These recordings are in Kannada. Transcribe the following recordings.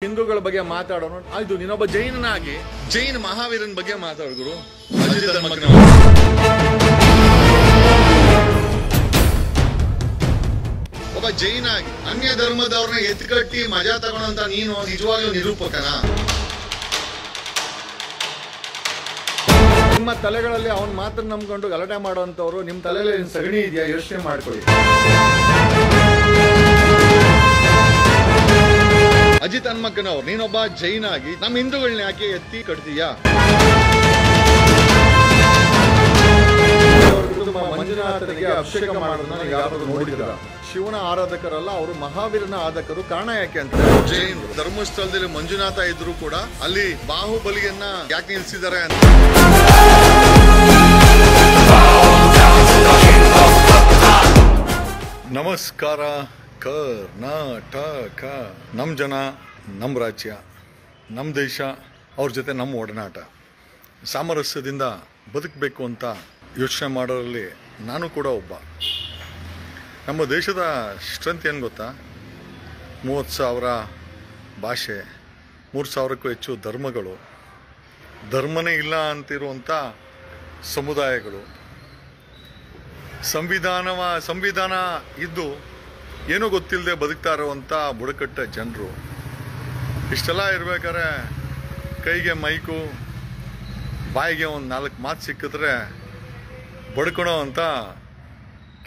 ಹಿಂದೂಗಳ ಬಗ್ಗೆ ಮಾತಾಡೋಣ ಆಯ್ತು. ನೀನೊಬ್ಬ ಜೈನನಾಗಿ ಜೈನ್ ಮಹಾವೀರನ ಬಗ್ಗೆ ಮಾತಾಡಿದ್ರು. ಒಬ್ಬ ಜೈನ್ ಆಗಿ ಅನ್ಯ ಧರ್ಮದವ್ರನ್ನ ಎತ್ಕಟ್ಟಿ ಮಜಾ ತಗೊಳ್ಳೋಂತ ನೀನು ನಿಜವಾಗ್ಲೂ ನಿರೂಪಕನ? ನಿಮ್ಮ ತಲೆಗಳಲ್ಲಿ ಅವನ್ ಮಾತ್ರ ನಂಬ್ಕೊಂಡು ಗಲಾಟೆ ಮಾಡುವಂತವ್ರು ನಿಮ್ ತಲೆಯಲ್ಲಿ ಸಗಣಿ ಇದೆಯಾ? ಯೋಚನೆ ಮಾಡ್ಕೊಳ್ಳಿ. ಅಜಿತ್ ಹನುಮಕ್ಕನವ್ರು, ನೀನೊಬ್ಬ ಜೈನ್ ಆಗಿ ನಮ್ಮ ಹಿಂದೂಗಳನ್ನ ಯಾಕೆ ಎತ್ತಿ ಕಟ್ತೀಯಾ? ಮಂಜುನಾಥನಿಗೆ ಅಭಿಷೇಕ ಮಾಡೋದನ್ನ ಯಾರಾದ್ರೂ ನೋಡಿದ್ರ? ಶಿವನ ಆರಾಧಕರಲ್ಲ, ಅವರು ಮಹಾವೀರನ ಆರಾಧಕರು. ಕಾರಣ ಯಾಕೆ ಅಂತ, ಜೈನ್ ಧರ್ಮಸ್ಥಳದಲ್ಲಿ ಮಂಜುನಾಥ ಇದ್ರು ಕೂಡ ಅಲ್ಲಿ ಬಾಹುಬಲಿಯನ್ನ ಯಾಕೆ ನಿಲ್ಸಿದ್ದಾರೆ ಅಂತ. ನಮಸ್ಕಾರ ಕರ್ನಾಟಕ. ನಮ್ಮ ಜನ, ನಮ್ಮ ರಾಜ್ಯ, ನಮ್ಮ ದೇಶ, ಅವ್ರ ಜೊತೆ ನಮ್ಮ ಒಡನಾಟ, ಸಾಮರಸ್ಯದಿಂದ ಬದುಕಬೇಕು ಅಂತ ಯೋಚನೆ ಮಾಡೋರಲ್ಲಿ ನಾನು ಕೂಡ ಒಬ್ಬ. ನಮ್ಮ ದೇಶದ ಸ್ಟ್ರೆಂತ್ ಏನು ಗೊತ್ತಾ? 30,000 ಭಾಷೆ, 3,000ಕ್ಕೂ ಹೆಚ್ಚು ಧರ್ಮಗಳು, ಧರ್ಮನೇ ಇಲ್ಲ ಅಂತಿರುವಂಥ ಸಮುದಾಯಗಳು, ಸಂವಿಧಾನ ಇದ್ದು ಏನೂ ಗೊತ್ತಿಲ್ಲದೆ ಬದುಕ್ತಾ ಇರುವಂಥ ಬುಡಕಟ್ಟ ಜನರು. ಇಷ್ಟೆಲ್ಲ ಇರ್ಬೇಕಾದ್ರೆ ಕೈಗೆ ಮೈಕು, ಬಾಯಿಗೆ ಒಂದು 4 ಮಾತು ಸಿಕ್ಕಿದ್ರೆ ಬಡ್ಕೊಳೋ ಅಂಥ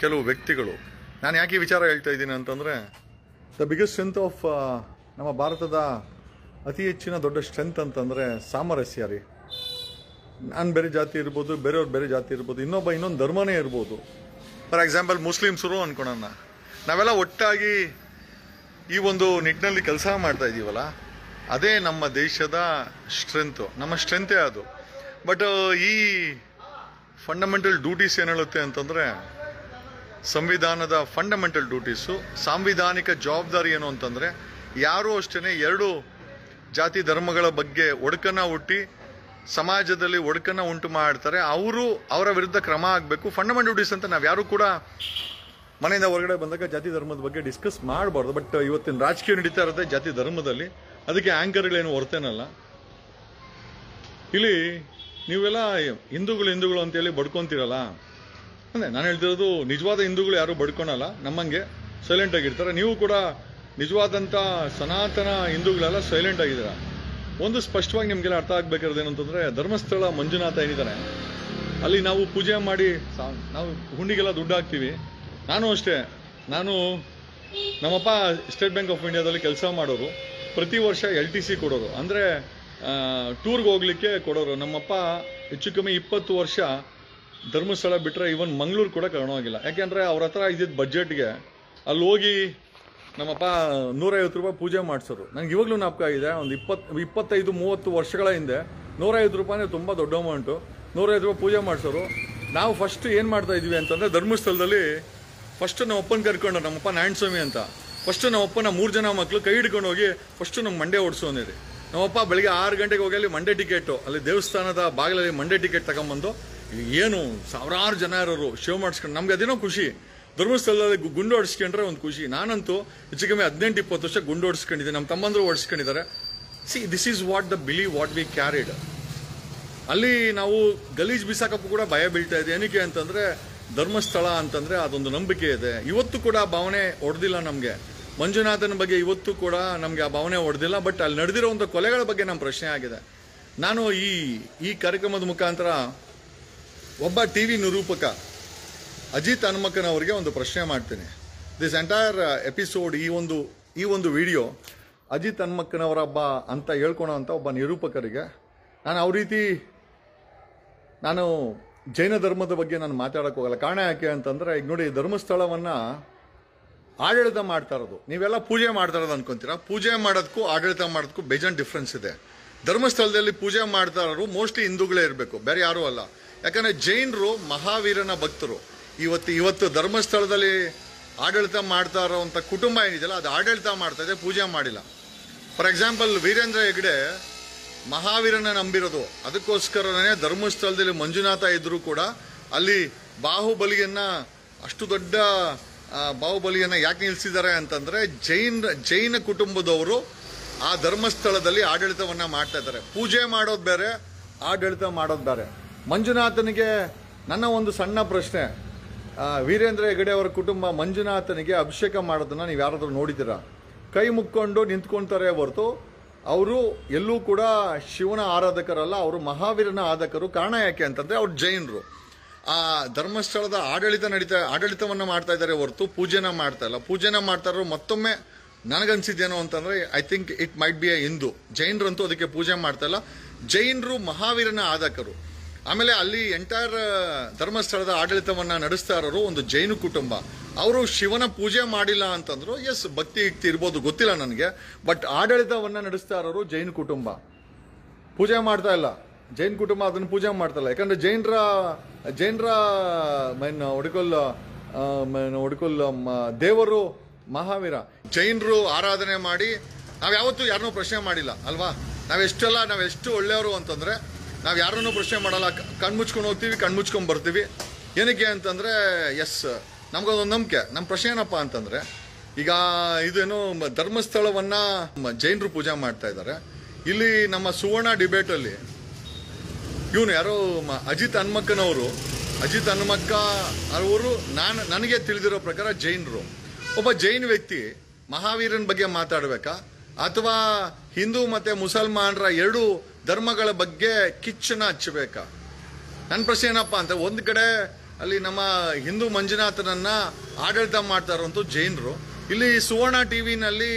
ಕೆಲವು ವ್ಯಕ್ತಿಗಳು. ನಾನು ಯಾಕೆ ಈ ವಿಚಾರ ಹೇಳ್ತಾ ಇದ್ದೀನಿ ಅಂತಂದರೆ, ದ ಬಿಗ್ಗೆಸ್ಟ್ ಸ್ಟ್ರೆಂತ್ ಆಫ್ ನಮ್ಮ ಭಾರತದ ಅತಿ ಹೆಚ್ಚಿನ ದೊಡ್ಡ ಸ್ಟ್ರೆಂತ್ ಅಂತಂದರೆ ಸಾಮರಸ್ಯ ರೀ. ನಾನು ಬೇರೆ ಜಾತಿ ಇರ್ಬೋದು, ಬೇರೆಯವ್ರು ಬೇರೆ ಜಾತಿ ಇರ್ಬೋದು, ಇನ್ನೊಂದು ಧರ್ಮನೇ ಇರ್ಬೋದು. ಫಾರ್ ಎಕ್ಸಾಂಪಲ್ ಮುಸ್ಲಿಮ್ಸರು ಅಂದ್ಕೊಳೋಣ, ನಾವೆಲ್ಲ ಒಟ್ಟಾಗಿ ಈ ಒಂದು ನಿಟ್ಟಿನಲ್ಲಿ ಕೆಲಸ ಮಾಡ್ತಾ ಇದ್ದೀವಲ್ಲ, ಅದೇ ನಮ್ಮ ದೇಶದ ಸ್ಟ್ರೆಂತು, ನಮ್ಮ ಸ್ಟ್ರೆಂತೇ ಅದು. ಬಟ್ ಈ ಫಂಡಮೆಂಟಲ್ ಡ್ಯೂಟೀಸ್ ಏನು ಹೇಳುತ್ತೆ ಅಂತಂದರೆ, ಸಂವಿಧಾನದ ಫಂಡಮೆಂಟಲ್ ಡ್ಯೂಟೀಸು, ಸಾಂವಿಧಾನಿಕ ಜವಾಬ್ದಾರಿ ಏನು ಅಂತಂದರೆ, ಯಾರೂ ಅಷ್ಟೇ 2 ಜಾತಿ ಧರ್ಮಗಳ ಬಗ್ಗೆ ಒಡಕನ್ನ ಹುಟ್ಟಿ ಸಮಾಜದಲ್ಲಿ ಒಡಕನ್ನ ಉಂಟು ಮಾಡ್ತಾರೆ, ಅವರ ವಿರುದ್ಧ ಕ್ರಮ ಆಗಬೇಕು. ಫಂಡಮೆಂಟಲ್ ಡ್ಯೂಟೀಸ್ ಅಂತ ನಾವು ಯಾರು ಕೂಡ ಮನೆಯಿಂದ ಹೊರಗಡೆ ಬಂದಾಗ ಜಾತಿ ಧರ್ಮದ ಬಗ್ಗೆ ಡಿಸ್ಕಸ್ ಮಾಡಬಾರ್ದು. ಬಟ್ ಇವತ್ತಿನ ರಾಜಕೀಯ ನಡೀತಾ ಇರುತ್ತೆ ಜಾತಿ ಧರ್ಮದಲ್ಲಿ, ಅದಕ್ಕೆ ಆ್ಯಂಕರ್ಗಳೇನು ಹೊರ್ತೇನಲ್ಲ. ಇಲ್ಲಿ ನೀವೆಲ್ಲ ಹಿಂದೂಗಳು ಅಂತೇಳಿ ಬಡ್ಕೊಂತೀರಲ್ಲ, ಅಂದರೆ ನಾನು ಹೇಳ್ತಿರೋದು ನಿಜವಾದ ಹಿಂದೂಗಳು ಯಾರು ಬಡ್ಕೊಳಲ್ಲ, ನಮ್ಮಂಗೆ ಸೈಲೆಂಟ್ ಆಗಿರ್ತಾರೆ. ನೀವು ಕೂಡ ನಿಜವಾದಂಥ ಸನಾತನ ಹಿಂದೂಗಳೆಲ್ಲ ಸೈಲೆಂಟ್ ಆಗಿದ್ದೀರ. ಒಂದು ಸ್ಪಷ್ಟವಾಗಿ ನಿಮಗೆಲ್ಲ ಅರ್ಥ ಆಗ್ಬೇಕಾದ್ರೆ ಏನಂತಂದರೆ, ಧರ್ಮಸ್ಥಳ ಮಂಜುನಾಥ ಏನಿದ್ದಾರೆ ಅಲ್ಲಿ ನಾವು ಪೂಜೆ ಮಾಡಿ ನಾವು ಹುಂಡಿಗೆಲ್ಲ ದುಡ್ಡು ಹಾಕ್ತೀವಿ. ನಾನು ಅಷ್ಟೇ, ನಮ್ಮಪ್ಪ ಸ್ಟೇಟ್ ಬ್ಯಾಂಕ್ ಆಫ್ ಇಂಡಿಯಾದಲ್ಲಿ ಕೆಲಸ ಮಾಡೋರು. ಪ್ರತಿ ವರ್ಷ LTC ಕೊಡೋರು, ಅಂದರೆ ಟೂರ್ಗೆ ಹೋಗ್ಲಿಕ್ಕೆ ಕೊಡೋರು. ನಮ್ಮಪ್ಪ ಹೆಚ್ಚು ಕಮ್ಮಿ 20 ವರ್ಷ ಧರ್ಮಸ್ಥಳ ಬಿಟ್ಟರೆ ಇವನ್ ಮಂಗಳೂರು ಕೂಡ ಕರ್ಣೋಗಿಲ್ಲ. ಯಾಕೆಂದರೆ ಅವ್ರ ಹತ್ರ ಇದ್ದಿದ್ದ ಬಡ್ಜೆಟ್ಗೆ ಅಲ್ಲಿ ಹೋಗಿ ನಮ್ಮಪ್ಪ 150 ರೂಪಾಯಿ ಪೂಜೆ ಮಾಡಿಸೋರು. ನಂಗೆ ಇವಾಗಲೂ ಜ್ಞಾಪಕ ಇದೆ, ಒಂದು 25-30 ವರ್ಷಗಳ ಹಿಂದೆ 150 ರೂಪಾಯಿ ತುಂಬ ದೊಡ್ಡ ಅಮೌಂಟು. 150 ರೂಪಾಯಿ ಪೂಜೆ ಮಾಡಿಸೋರು. ನಾವು ಫಸ್ಟ್ ಏನು ಮಾಡ್ತಾ ಇದ್ವಿ ಅಂತಂದರೆ, ಧರ್ಮಸ್ಥಳದಲ್ಲಿ ಫಸ್ಟ್ ನಮ್ಮ ಅಪ್ಪನ ಕರ್ಕೊಂಡು, ನಮ್ಮಪ್ಪ ನಾರಾಯಣಸ್ವಾಮಿ ಅಂತ, ಫಸ್ಟ್ ನಮ್ಮಪ್ಪನ 3 ಜನ ಮಕ್ಕಳು ಕೈ ಹಿಡ್ಕೊಂಡು ಹೋಗಿ ಫಸ್ಟು ನಮ್ಗೆ ಮಂಡ್ಯ ಓಡಿಸೋನಿರಿ. ನಮ್ಮಪ್ಪ ಬೆಳಿಗ್ಗೆ 6 ಗಂಟೆಗೆ ಹೋಗಿ ಅಲ್ಲಿ ಮಂಡ್ಯ ಟಿಕೆಟು, ಅಲ್ಲಿ ದೇವಸ್ಥಾನದ ಬಾಗಿಲಲ್ಲಿ ಮಂಡ್ಯ ಟಿಕೆಟ್ ತಗೊಂಬಂದು, ಏನು ಸಾವಿರಾರು ಜನ ಇರೋರು ಶೋ ಮಾಡಿಸ್ಕೊಂಡು, ನಮ್ಗೆ ಅದೇನೋ ಖುಷಿ. ಧರ್ಮಸ್ಥಳದಲ್ಲಿ ಗುಂಡು ಹೊಡಿಸ್ಕೊಂಡ್ರೆ ಒಂದು ಖುಷಿ. ನಾನಂತೂ ಹೆಚ್ಚು ಕಮ್ಮಿ 18-20 ವರ್ಷ ಗುಂಡು ಹೊಡಿಸ್ಕೊಂಡಿದ್ದೆ, ನಮ್ಮ ತಮ್ಮಂದ್ರು ಹೊಡಿಸ್ಕೊಂಡಿದ್ದಾರೆ. This is what the believe what we carried. ಅಲ್ಲಿ ನಾವು ಗಲೀಜ್ ಬಿಸಾಕಕ್ಕೂ ಕೂಡ ಭಯ ಬೀಳ್ತಾ ಇದೆ. ಏನಕ್ಕೆ ಅಂತಂದರೆ, ಧರ್ಮಸ್ಥಳ ಅಂತಂದರೆ ಅದೊಂದು ನಂಬಿಕೆ ಇದೆ. ಇವತ್ತು ಕೂಡ ಭಾವನೆ ಹೊಡೆದಿಲ್ಲ ನಮಗೆ. ಮಂಜುನಾಥನ ಬಗ್ಗೆ ಇವತ್ತು ಕೂಡ ನಮಗೆ ಆ ಭಾವನೆ ಹೊಡೆದಿಲ್ಲ. ಬಟ್ ಅಲ್ಲಿ ನಡೆದಿರೋಂಥ ಕೊಲೆಗಳ ಬಗ್ಗೆ ನಮ್ಮ ಪ್ರಶ್ನೆ ಆಗಿದೆ. ನಾನು ಈ ಕಾರ್ಯಕ್ರಮದ ಮುಖಾಂತರ ಒಬ್ಬ TV ನಿರೂಪಕ ಅಜಿತ್ ಹನುಮಕ್ಕನವರಿಗೆ ಒಂದು ಪ್ರಶ್ನೆ ಮಾಡ್ತೀನಿ. ದಿಸ್ ಎಂಟೈರ್ ಎಪಿಸೋಡ್, ಈ ಒಂದು ವಿಡಿಯೋ ಅಜಿತ್ ಹನುಮಕ್ಕನವರ ಹಬ್ಬ ಅಂತ ಹೇಳ್ಕೊಳೋ ಅಂತ ಒಬ್ಬ ನಿರೂಪಕರಿಗೆ ನಾನು ಜೈನ ಧರ್ಮದ ಬಗ್ಗೆ ನಾನು ಮಾತಾಡೋಕೆ ಹೋಗಲ್ಲ. ಕಾರಣ ಯಾಕೆ ಅಂತಂದರೆ, ಈಗ ನೋಡಿ, ಧರ್ಮಸ್ಥಳವನ್ನು ಆಡಳಿತ ಮಾಡ್ತಾ ಇರೋದು, ನೀವೆಲ್ಲ ಪೂಜೆ ಮಾಡ್ತಾ ಇರೋದು ಅನ್ಕೊಂತೀರಾ. ಪೂಜೆ ಮಾಡೋದಕ್ಕೂ ಆಡಳಿತ ಮಾಡೋದಕ್ಕೂ ಬೇಜಾನ್ ಡಿಫ್ರೆನ್ಸ್ ಇದೆ. ಧರ್ಮಸ್ಥಳದಲ್ಲಿ ಪೂಜೆ ಮಾಡ್ತಾ ಇರೋರು ಮೋಸ್ಟ್ಲಿ ಹಿಂದೂಗಳೇ ಇರಬೇಕು, ಬೇರೆ ಯಾರೂ ಅಲ್ಲ. ಯಾಕಂದರೆ ಜೈನರು ಮಹಾವೀರನ ಭಕ್ತರು. ಇವತ್ತು ಧರ್ಮಸ್ಥಳದಲ್ಲಿ ಆಡಳಿತ ಮಾಡ್ತಾ ಇರೋವಂಥ ಕುಟುಂಬ ಏನಿದೆಯಲ್ಲ, ಅದು ಆಡಳಿತ ಮಾಡ್ತಾ ಇದೆ, ಪೂಜೆ ಮಾಡಿಲ್ಲ. ಫಾರ್ ಎಕ್ಸಾಂಪಲ್ ವೀರೇಂದ್ರ ಹೆಗ್ಡೆ ಮಹಾವೀರನ ನಂಬಿರೋದು, ಅದಕ್ಕೋಸ್ಕರನೇ ಧರ್ಮಸ್ಥಳದಲ್ಲಿ ಮಂಜುನಾಥ ಇದ್ರೂ ಕೂಡ ಅಲ್ಲಿ ಬಾಹುಬಲಿಯನ್ನ, ಅಷ್ಟು ದೊಡ್ಡ ಬಾಹುಬಲಿಯನ್ನ ಯಾಕೆ ನಿಲ್ಲಿಸಿದ್ದಾರೆ ಅಂತಂದ್ರೆ, ಜೈನ ಕುಟುಂಬದವರು ಆ ಧರ್ಮಸ್ಥಳದಲ್ಲಿ ಆಡಳಿತವನ್ನ ಮಾಡ್ತಾ ಇದ್ದಾರೆ. ಪೂಜೆ ಮಾಡೋದು ಬೇರೆ, ಆಡಳಿತ ಮಾಡೋದು ಬೇರೆ. ಮಂಜುನಾಥನಿಗೆ ನನ್ನ ಒಂದು ಸಣ್ಣ ಪ್ರಶ್ನೆ, ವೀರೇಂದ್ರ ಹೆಗಡೆ ಅವರ ಕುಟುಂಬ ಮಂಜುನಾಥನಿಗೆ ಅಭಿಷೇಕ ಮಾಡೋದನ್ನ ನೀವು ಯಾರಾದ್ರೂ ನೋಡಿದ್ದೀರಾ? ಕೈ ಮುಕ್ಕೊಂಡು ನಿಂತ್ಕೊಂತಾರೆ ಹೊರತು ಅವರು ಎಲ್ಲೂ ಕೂಡ ಶಿವನ ಆರಾಧಕರಲ್ಲ, ಅವರು ಮಹಾವೀರನ ಆರಾಧಕರು. ಕಾರಣ ಯಾಕೆ ಅಂತಂದ್ರೆ ಅವ್ರು ಜೈನರು. ಆ ಧರ್ಮಸ್ಥಳದ ಆಡಳಿತವನ್ನ ಮಾಡ್ತಾ ಇದ್ದಾರೆ ಹೊರತು ಪೂಜೆನ ಮಾಡ್ತಾ ಇಲ್ಲ. ಪೂಜೆನ ಮಾಡ್ತಾ ಇರೋ ಮತ್ತೊಮ್ಮೆ ನನಗನ್ಸಿದ್ದೇನೋ ಅಂತಂದ್ರೆ I think it might be a Hindu. ಜೈನರಂತೂ ಅದಕ್ಕೆ ಪೂಜೆ ಮಾಡ್ತಾ ಇಲ್ಲ. ಜೈನರು ಮಹಾವೀರನ ಆರಾಧಕರು. ಆಮೇಲೆ ಅಲ್ಲಿ ಎಂಟೈರ್ ಧರ್ಮಸ್ಥಳದ ಆಡಳಿತವನ್ನ ನಡೆಸ್ತಾ ಇರೋರು ಒಂದು ಜೈನ ಕುಟುಂಬ. ಅವರು ಶಿವನ ಪೂಜೆ ಮಾಡಿಲ್ಲ ಅಂತಂದ್ರು, ಎಸ್ ಭಕ್ತಿ ಯುಕ್ತಿ ಇರ್ಬೋದು, ಗೊತ್ತಿಲ್ಲ ನನಗೆ. ಬಟ್ ಆಡಳಿತವನ್ನ ನಡೆಸ್ತಾ ಇರೋರು ಜೈನ ಕುಟುಂಬ. ಪೂಜೆ ಮಾಡ್ತಾ ಇಲ್ಲ ಜೈನ ಕುಟುಂಬ, ಅದನ್ನ ಪೂಜೆ ಮಾಡ್ತಾ ಇಲ್ಲ. ಯಾಕಂದ್ರೆ ಜೈನರ ಒಡಕೊಲ್ ದೇವರು ಮಹಾವೀರ. ಜೈನರು ಆರಾಧನೆ ಮಾಡಿ ನಾವ್ಯಾವತ್ತೂ ಯಾರನ್ನೂ ಪ್ರಶ್ನೆ ಮಾಡಿಲ್ಲ ಅಲ್ವಾ? ನಾವೆಷ್ಟು ಒಳ್ಳೆಯವರು ಅಂತಂದ್ರೆ ನಾವ್ ಯಾರನ್ನೂ ಪ್ರಶ್ನೆ ಮಾಡಲ್ಲ. ಕಣ್ಮುಚ್ಕೊಂಡು ಹೋಗ್ತೀವಿ, ಕಣ್ಮುಚ್ಕೊಂಡ್ ಬರ್ತೀವಿ. ಏನಕ್ಕೆ ಅಂತಂದ್ರೆ ಎಸ್ ನಮ್ಗೊಂದೊಂದು ನಂಬಿಕೆ. ನಮ್ಮ ಪ್ರಶ್ನೆ ಏನಪ್ಪಾ ಅಂತಂದ್ರೆ, ಈಗ ಇದೇನು ಧರ್ಮಸ್ಥಳವನ್ನ ಜೈನರು ಪೂಜೆ ಮಾಡ್ತಾ ಇದ್ದಾರೆ. ಇಲ್ಲಿ ನಮ್ಮ ಸುವರ್ಣ ಡಿಬೇಟ್ ಅಲ್ಲಿ ಇವನು ಯಾರೋ ಅಜಿತ್ ಹನುಮಕ್ಕ ಅವರು ನನಗೆ ತಿಳಿದಿರೋ ಪ್ರಕಾರ ಜೈನರು. ಒಬ್ಬ ಜೈನ್ ವ್ಯಕ್ತಿ ಮಹಾವೀರನ ಬಗ್ಗೆ ಮಾತಾಡ್ಬೇಕಾ ಅಥವಾ ಹಿಂದೂ ಮತ್ತೆ ಮುಸಲ್ಮಾನರ ಎರಡು ಧರ್ಮಗಳ ಬಗ್ಗೆ ಕಿಚ್ಚನ್ನ ಹಚ್ಚಬೇಕಾ? ನನ್ನ ಪ್ರಶ್ನೆ ಏನಪ್ಪಾ ಅಂತ, ಒಂದ್ ಕಡೆ ಅಲ್ಲಿ ನಮ್ಮ ಹಿಂದೂ ಮಂಜುನಾಥನನ್ನ ಆಡಳಿತ ಮಾಡ್ತಾ ಇರೋಂಥ ಜೈನರು, ಇಲ್ಲಿ ಸುವರ್ಣ ಟಿವಿನಲ್ಲಿ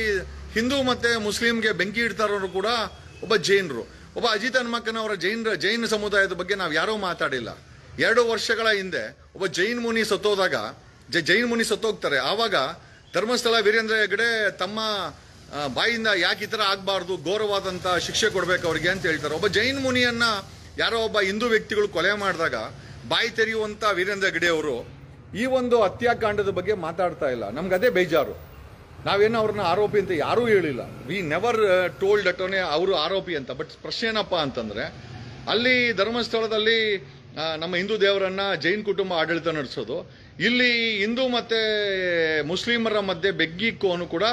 ಹಿಂದೂ ಮತ್ತೆ ಮುಸ್ಲಿಂಗೆ ಬೆಂಕಿ ಇಡ್ತಾ ಇರೋರು ಕೂಡ ಒಬ್ಬ ಜೈನರು. ಒಬ್ಬ ಅಜಿತ್ ಹನುಮಕ್ಕನವರ ಜೈನ ಸಮುದಾಯದ ಬಗ್ಗೆ ನಾವು ಯಾರೂ ಮಾತಾಡಿಲ್ಲ. 2 ವರ್ಷಗಳ ಹಿಂದೆ ಒಬ್ಬ ಜೈನ್ ಮುನಿ ಸತ್ತೋಗ್ತಾರೆ. ಆವಾಗ ಧರ್ಮಸ್ಥಳ ವೀರೇಂದ್ರ ಹೆಗಡೆ ತಮ್ಮ ಬಾಯಿಂದ ಯಾಕೆ ಈ ತರ ಆಗ್ಬಾರ್ದು, ಘೋರವಾದಂತ ಶಿಕ್ಷೆ ಕೊಡ್ಬೇಕು ಅವ್ರಿಗೆ ಅಂತ ಹೇಳ್ತಾರೆ. ಒಬ್ಬ ಜೈನ್ ಮುನಿಯನ್ನ ಯಾರೋ ಒಬ್ಬ ಹಿಂದೂ ವ್ಯಕ್ತಿಗಳು ಕೊಲೆ ಮಾಡಿದಾಗ ಬಾಯಿ ತೆರೆಯುವಂತ ವೀರೇಂದ್ರ ಹೆಗಡೆ ಅವರು ಈ ಒಂದು ಹತ್ಯಾಕಾಂಡದ ಬಗ್ಗೆ ಮಾತಾಡ್ತಾ ಇಲ್ಲ. ನಮ್ಗೆ ಅದೇ ಬೇಜಾರು. ನಾವೇನೋ ಅವ್ರನ್ನ ಆರೋಪಿ ಅಂತ ಯಾರೂ ಹೇಳಿಲ್ಲ. ವಿ ನೆವರ್ ಟೋಲ್ಡ್ ಅಟೋನೆ ಅವರು ಆರೋಪಿ ಅಂತ. ಬಟ್ ಪ್ರಶ್ನೆ ಏನಪ್ಪಾ ಅಂತಂದ್ರೆ, ಅಲ್ಲಿ ಧರ್ಮಸ್ಥಳದಲ್ಲಿ ನಮ್ಮ ಹಿಂದೂ ದೇವರನ್ನ ಜೈನ್ ಕುಟುಂಬ ಆಡಳಿತ ನಡೆಸೋದು, ಇಲ್ಲಿ ಹಿಂದೂ ಮತ್ತೆ ಮುಸ್ಲಿಮರ ಮಧ್ಯೆ ಬೆಗ್ಗಿಕ್ಕೋನು ಕೂಡ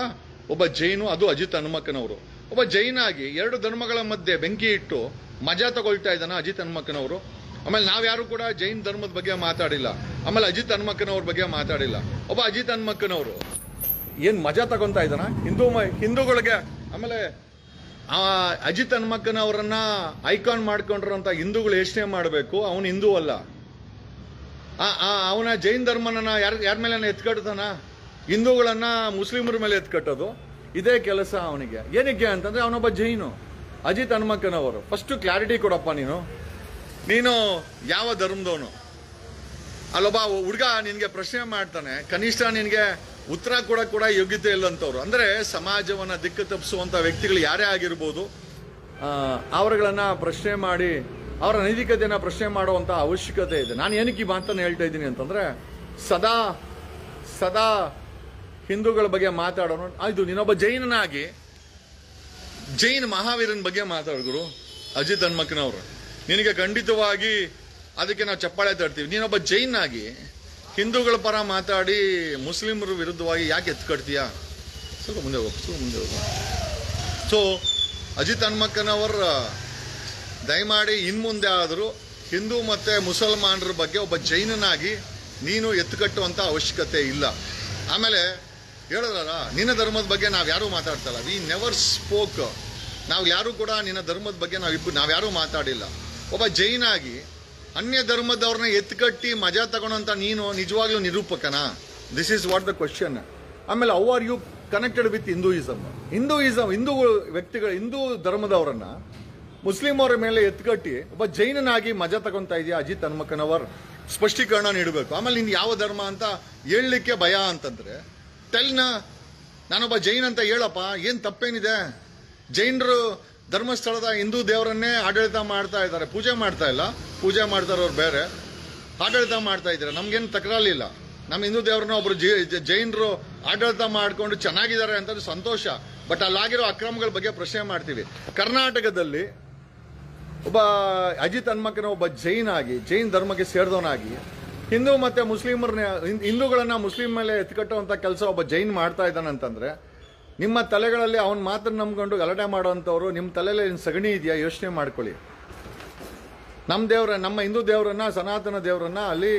ಒಬ್ಬ ಜೈನು, ಅದು ಅಜಿತ್ ಹನುಮಕ್ಕನವರು. ಒಬ್ಬ ಜೈನ್ ಆಗಿ 2 ಧರ್ಮಗಳ ಮಧ್ಯೆ ಬೆಂಕಿ ಇಟ್ಟು ಮಜಾ ತಗೊಳ್ತಾ ಇದ್ದಾನ ಅಜಿತ್ ಹನುಮಕ್ಕನವರು. ಆಮೇಲೆ ನಾವ್ಯಾರು ಕೂಡ ಜೈನ್ ಧರ್ಮದ ಬಗ್ಗೆ ಮಾತಾಡಿಲ್ಲ. ಆಮೇಲೆ ಅಜಿತ್ ಹನುಮಕ್ಕನವ್ರ ಬಗ್ಗೆ ಮಾತಾಡಿಲ್ಲ. ಒಬ್ಬ ಅಜಿತ್ ಹನುಮಕ್ಕನವರು ಏನ್ ಮಜಾ ತಗೊಂತಾ ಇದ್ದಾನ ಹಿಂದೂಗಳಿಗೆ? ಆಮೇಲೆ ಅಜಿತ್ ಹನುಮಕ್ಕನವರನ್ನ ಐಕಾನ್ ಮಾಡ್ಕೊಂಡಿರೋಂತ ಹಿಂದೂಗಳು ಯೋಚನೆ ಮಾಡಬೇಕು, ಅವನು ಹಿಂದೂ ಅಲ್ಲ. ಅವನ ಜೈನ್ ಧರ್ಮನ ಯಾರ ಮೇಲೆ ಎತ್ಕಟ್ತಾನ? ಹಿಂದೂಗಳನ್ನ ಮುಸ್ಲಿಮರ ಮೇಲೆ ಎತ್ಕಟ್ಟೋದು ಇದೇ ಕೆಲಸ ಅವನಿಗೆ. ಏನಕ್ಕೆ ಅಂತಂದ್ರೆ ಅವನೊಬ್ಬ ಜೈನು. ಅಜಿತ್ ಹನುಮಕ್ಕನವರು ಫಸ್ಟ್ ಕ್ಲಾರಿಟಿ ಕೊಡಪ್ಪ. ನೀನು ಯಾವ ಧರ್ಮದವನು? ಅಲ್ಲೊಬ್ಬ ಹುಡುಗ ನಿನ್ಗೆ ಪ್ರಶ್ನೆ ಮಾಡ್ತಾನೆ, ಕನಿಷ್ಠ ನಿನ್ಗೆ ಉತ್ತರ ಕೊಡಕ್ ಕೂಡ ಯೋಗ್ಯತೆ ಇಲ್ಲಂತವ್ರು. ಅಂದ್ರೆ ಸಮಾಜವನ್ನ ದಿಕ್ಕು ತಪ್ಪಿಸುವಂತ ವ್ಯಕ್ತಿಗಳು ಯಾರೇ ಆಗಿರ್ಬೋದು, ಅವರುಗಳನ್ನ ಪ್ರಶ್ನೆ ಮಾಡಿ ಅವರ ನೈತಿಕತೆಯನ್ನ ಪ್ರಶ್ನೆ ಮಾಡುವಂತ ಅವಶ್ಯಕತೆ ಇದೆ. ನಾನು ಏನಕ್ಕೆ ಈ ಮಾತನ್ನು ಹೇಳ್ತಾ ಇದ್ದೀನಿ ಅಂತಂದ್ರೆ, ಸದಾ ಹಿಂದೂಗಳ ಬಗ್ಗೆ ಮಾತಾಡೋನು ಆಯ್ತು. ನೀನೊಬ್ಬ ಜೈನನಾಗಿ ಜೈನ್ ಮಹಾವೀರನ ಬಗ್ಗೆ ಮಾತಾಡಿದ್ರು ಅಜಿತ್ ಹನುಮಕ್ಕನವರು, ನಿನಗೆ ಖಂಡಿತವಾಗಿ ಅದಕ್ಕೆ ನಾವು ಚಪ್ಪಾಳೆ ತರ್ತೀವಿ. ನೀನೊಬ್ಬ ಜೈನ್ ಆಗಿ ಹಿಂದೂಗಳ ಪರ ಮಾತಾಡಿ ಮುಸ್ಲಿಮರ ವಿರುದ್ಧವಾಗಿ ಯಾಕೆ ಎತ್ಕಡ್ತೀಯಾ? ಸ್ವಲ್ಪ ಮುಂದೆ ಹೋಗು. ಸೊ ಅಜಿತ್ ಹನುಮಕ್ಕನವರ ದಯಮಾಡಿ ಇನ್ಮುಂದೆ ಆದರೂ ಹಿಂದೂ ಮತ್ತೆ ಮುಸಲ್ಮಾನರ ಬಗ್ಗೆ ಒಬ್ಬ ಜೈನನಾಗಿ ನೀನು ಎತ್ತುಕಟ್ಟುವಂತ ಅವಶ್ಯಕತೆ ಇಲ್ಲ. ಆಮೇಲೆ ಹೇಳಿದ್ರಲ್ಲ, ನಿನ್ನ ಧರ್ಮದ ಬಗ್ಗೆ ನಾವ್ಯಾರೂ ಮಾತಾಡ್ತಲ್ಲ. We never spoke. ನಾವು ಯಾರು ಕೂಡ ನಿನ್ನ ಧರ್ಮದ ಬಗ್ಗೆ ನಾವ್ಯಾರೂ ಮಾತಾಡಿಲ್ಲ. ಒಬ್ಬ ಜೈನ್ ಆಗಿ ಅನ್ಯ ಧರ್ಮದವ್ರನ್ನ ಎತ್ಕಟ್ಟಿ ಮಜಾ ತಗೊಳಂತ ನೀನು ನಿಜವಾಗ್ಲೂ ನಿರೂಪಕನಾ? This is what the question. ಆಮೇಲೆ how are you connected with Hinduism? Hindu ವ್ಯಕ್ತಿಗಳು, ಹಿಂದೂ ಧರ್ಮದವರನ್ನ ಮುಸ್ಲಿಂ ಅವರ ಮೇಲೆ ಎತ್ಕಟ್ಟಿ ಒಬ್ಬ ಜೈನನಾಗಿ ಮಜಾ ತಗೊಂತಾ ಇದೆಯಾ ಅಜಿತ್ ಹನುಮಕ್ಕನವರ್? ಸ್ಪಷ್ಟೀಕರಣ ನೀಡಬೇಕು. ಆಮೇಲೆ ನಿನ್ ಯಾವ ಧರ್ಮ ಅಂತ ಹೇಳಲಿಕ್ಕೆ ಭಯ ಅಂತಂದ್ರೆ ನಾನೊಬ್ಬ ಜೈನ್ ಅಂತ ಹೇಳಪ್ಪ, ಏನ್ ತಪ್ಪೇನಿದೆ? ಜೈನರು ಧರ್ಮಸ್ಥಳದ ಹಿಂದೂ ದೇವರನ್ನೇ ಆಡಳಿತ ಮಾಡ್ತಾ ಇದ್ದಾರೆ, ಪೂಜೆ ಮಾಡ್ತಾ ಇಲ್ಲ. ಪೂಜೆ ಮಾಡ್ತಾ ಇರೋರು ಬೇರೆ, ಆಡಳಿತ ಮಾಡ್ತಾ ಇದ್ದಾರೆ. ನಮ್ಗೇನು ತಕರಾಲಿಲ್ಲ. ನಮ್ಮ ಹಿಂದೂ ದೇವರನ್ನ ಒಬ್ರು ಜೈನರು ಆಡಳಿತ ಮಾಡ್ಕೊಂಡು ಚೆನ್ನಾಗಿದ್ದಾರೆ ಅಂತ ಸಂತೋಷ. ಬಟ್ ಅಲ್ಲಾಗಿರೋ ಅಕ್ರಮಗಳ ಬಗ್ಗೆ ಪ್ರಶ್ನೆ ಮಾಡ್ತೀವಿ. ಕರ್ನಾಟಕದಲ್ಲಿ ಒಬ್ಬ ಅಜಿತ್ ಹನುಮಕ್ಕನ ಒಬ್ಬ ಜೈನ್ ಧರ್ಮಕ್ಕೆ ಸೇರಿದವನಾಗಿ ಹಿಂದೂ ಮತ್ತೆ ಮುಸ್ಲಿಮರನ್ನ ಹಿಂದೂಗಳನ್ನ ಮುಸ್ಲಿಂ ಮೇಲೆ ಎತ್ಕಟ್ಟುವಂತ ಕೆಲಸ ಒಬ್ಬ ಜೈನ್ ಮಾಡ್ತಾ ಇದ್ದಾನಂತಂದ್ರೆ ನಿಮ್ಮ ತಲೆಗಳಲ್ಲಿ ಅವನ ಮಾತನ್ನು ನಂಬ್ಕೊಂಡು ಗಲಾಟೆ ಮಾಡೋವಂಥವ್ರು ನಿಮ್ಮ ತಲೆಯಲ್ಲಿ ಏನು ಸಗಣಿ ಇದೆಯಾ ಯೋಚನೆ ಮಾಡ್ಕೊಳ್ಳಿ. ನಮ್ಮ ಹಿಂದೂ ದೇವರನ್ನ, ಸನಾತನ ದೇವರನ್ನ ಅಲ್ಲಿ